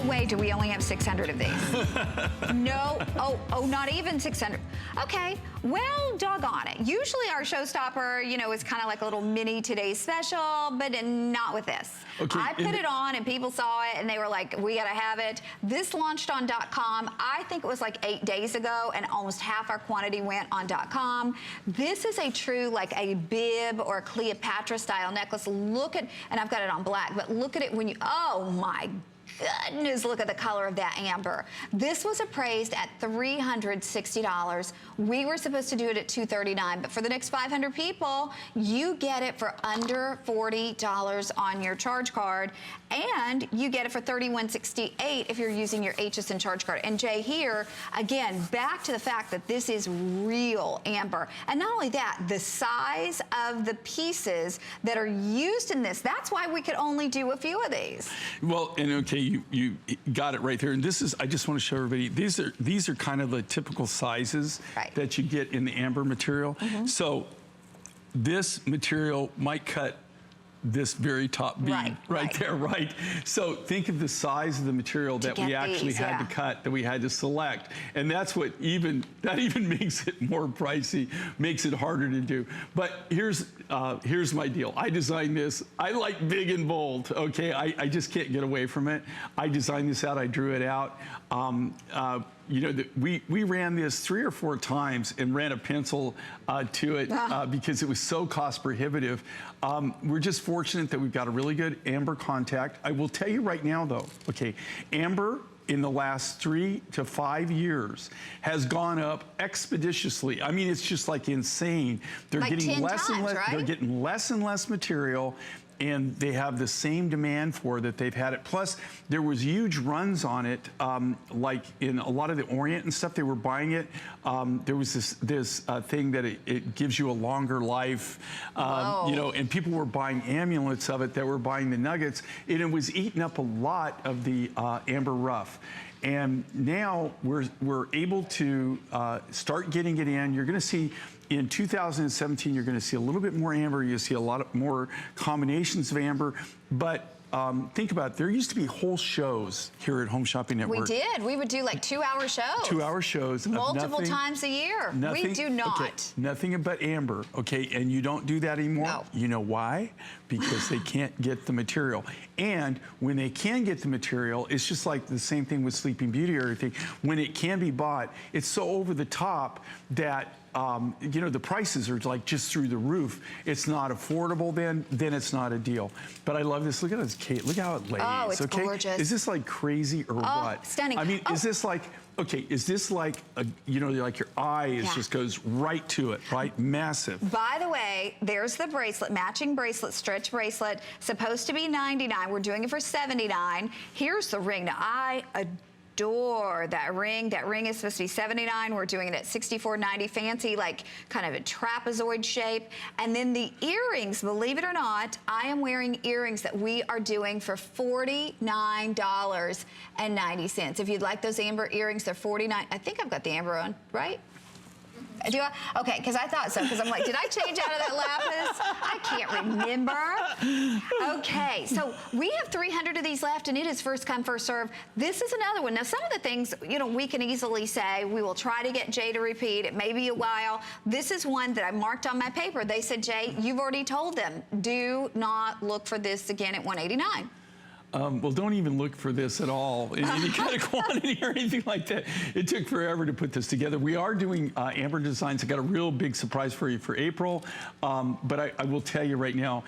way do we only have 600 of these? No, oh, not even 600. Okay, well, doggone it. Usually our showstopper, you know, is kind of like a little mini today's special, but not with this. Okay, I put it on and people saw it and they were like, we gotta have it. This launched on .com. I think it was like 8 days ago and almost half our quantity went on .com. This is a true, like a bib or a Cleopatra style necklace. Look at, and I've got it on black, but look at it when you, oh my goodness, look at the color of that amber. This was appraised at $360. We were supposed to do it at $239, but for the next 500 people, you get it for under $40 on your charge card, and you get it for $31.68 if you're using your HSN charge card. And Jay, here, again, back to the fact that this is real amber. And not only that, the size of the pieces that are used in this, that's why we could only do a few of these. Well, and okay, you got it right there. And this is, I just want to show everybody, these are kind of the typical sizes that you get in the amber material. So this material might cut this very top bead right there, right? So think of the size of the material that we actually had to cut, that we had to select. And that's what that even makes it more pricey, makes it harder to do. But here's my deal. I designed this. I like big and bold, okay? I just can't get away from it. I designed this out, I drew it out. You know, we ran this 3 or 4 times and ran a pencil to it because it was so cost prohibitive. We're just fortunate that we've got a really good amber contact. I will tell you right now though, okay, amber in the last 3 to 5 years has gone up expeditiously. I mean, it's just like insane. They're like getting less and less, they're getting less and less material, and they have the same demand for that they've had it. Plus, there was huge runs on it, like in a lot of the Orient and stuff, they were buying it. There was this thing that it gives you a longer life, you know, and people were buying amulets of it that were buying the nuggets, and it was eating up a lot of the amber rough. And now we're able to start getting it in. You're gonna see in 2017, you're gonna see a little bit more amber. You'll see a lot more combinations of amber, but think about it. There used to be whole shows here at Home Shopping Network. We did. We would do like 2-hour shows. 2-hour shows. Multiple times a year. We do not. Okay, nothing but amber, okay? And you don't do that anymore. No. You know why? Because they can't get the material. And when they can get the material, it's just like the same thing with Sleeping Beauty or everything. When it can be bought, it's so over the top that you know, the prices are like just through the roof. It's not affordable then it's not a deal. But I love this. Look at this, Kate. Look how it lays. Oh, it's gorgeous. Is this like crazy or what? Stunning. I mean, is this like, okay, is this like, you know, like your eye just goes right to it, right? Massive. By the way, there's the bracelet, matching bracelet, stretch bracelet, supposed to be $99. We're doing it for $79. Here's the ring. Now, I adore that ring. That ring is supposed to be $79. We're doing it at $64.90. Fancy, like kind of a trapezoid shape. And then the earrings, believe it or not, I am wearing earrings that we are doing for $49.90. If you'd like those amber earrings, they're $49. I think I've got the amber on, right? Do I? Okay, because I thought so, because I'm like, did I change out of that lapis? I can't remember. Okay, so we have 300 of these left, and it is first come, first serve. This is another one. Now, some of the things, you know, we can easily say, we will try to get Jay to repeat. It may be a while. This is one that I marked on my paper. They said, Jay, you've already told them, do not look for this again at $189. Well, don't even look for this at all in any kind of quantity or anything like that. It took forever to put this together. We are doing amber designs. I got a real big surprise for you for April. But I will tell you right now,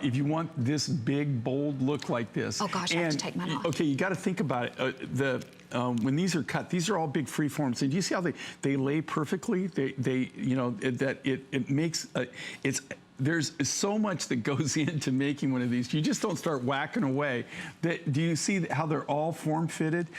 if you want this big, bold look like this. Oh gosh, I have to take mine off. Okay, you got to think about it. When these are cut, these are all big free forms. And do you see how they lay perfectly? They you know, that it makes, there's so much that goes into making one of these. You just don't start whacking away. Do you see how they're all form fitted?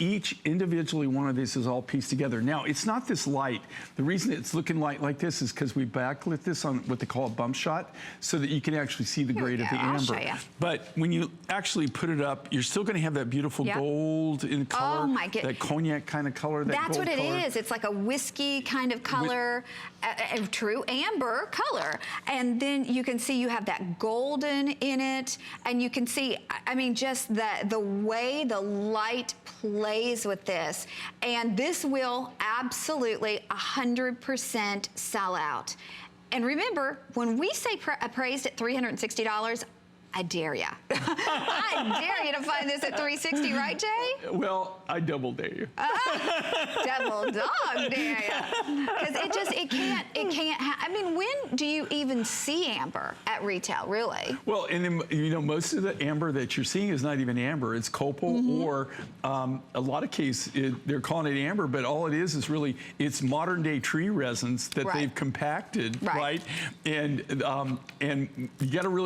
Each individually one of these is all pieced together. Now, it's not this light. The reason it's looking light like this is because we backlit this on what they call a bump shot so that you can actually see the grade of the amber. I'll show you. But when you actually put it up, you're still gonna have that beautiful gold in color. Oh my goodness. That cognac kind of color, That's what it is. It's like a whiskey kind of color, a true amber color. And then you can see you have that golden in it, and you can see, I mean, just the way the light plays with this. And this will absolutely 100% sell out. And remember, when we say appraised at $360, I dare ya. I dare you to find this at $360, right, Jay? Well, I double dare you. Double dog dare ya. Because it can't, I mean, when do you even see amber at retail, really? Well, and then, you know, most of the amber that you're seeing is not even amber. It's copal, or a lot of cases, they're calling it amber, but all it is really, it's modern day tree resins that they've compacted, right? And you got to really